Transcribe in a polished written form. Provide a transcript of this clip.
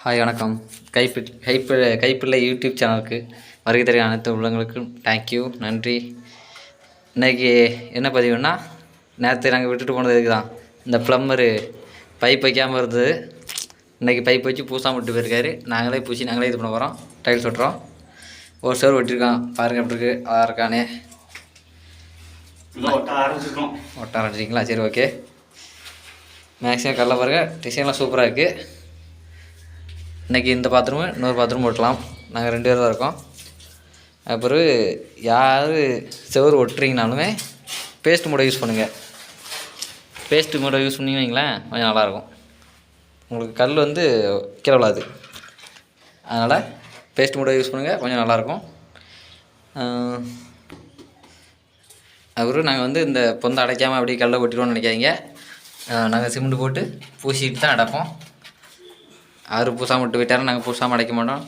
Hi வணக்கம். கைப்பிள்ளை YouTube சேனலுக்கு வருகை தர அனைத்து உள்ளவங்களுக்கும் தேங்க்யூ, நன்றி. இன்றைக்கி என்ன பதிவுன்னா, நேரத்தை நாங்கள் விட்டுட்டு போனதுக்கு தான். இந்த ப்ளம்பரு பைப் வைக்காமல் இருந்தது. இன்றைக்கி பைப் வச்சு பூசாமல் விட்டு போயிருக்காரு. நாங்களே பூசி நாங்களே இது பண்ண போகிறோம். டைல்ஸ் ஒட்டுறோம். ஒரு சோறு வெட்டிருக்கான், பாருங்கள் எப்படி இருக்குது. அழகாக இருக்கானே. ஒட்ட ஆரம்பிச்சிங்களா? சரி, ஓகே. மேக்ஸிமம் கடல பாருங்கள், டிசைன்லாம் சூப்பராக இருக்குது. இன்றைக்கி இந்த பாத்ரூமு இன்னொரு பாத்ரூம் ஓட்டலாம். நாங்கள் 2 பேர் தான் இருக்கோம். அப்புறம் யார் செவரு ஒட்டுறீங்கனாலுமே பேஸ்ட் மூடை யூஸ் பண்ணுங்கள். பேஸ்ட்டு மூடை யூஸ் பண்ணிங்கன்னு வைங்களேன், கொஞ்சம் நல்லாயிருக்கும். உங்களுக்கு கல் கீழே விழாது. அதனால் பேஸ்ட் மூடை யூஸ் பண்ணுங்கள், கொஞ்சம் நல்லாயிருக்கும். அப்புறம் நாங்கள் இந்த பொந்தை அடைக்காமல் அப்படியே கல்லை ஒட்டிடுவோம்னு நினைக்காதீங்க. நாங்கள் சிமெண்ட் போட்டு பூசிட்டு தான் அடைப்போம். அவர் பூசாமல் விட்டு போயிட்டாரும், நாங்கள் பூசாமல் அடைக்க மாட்டோம்.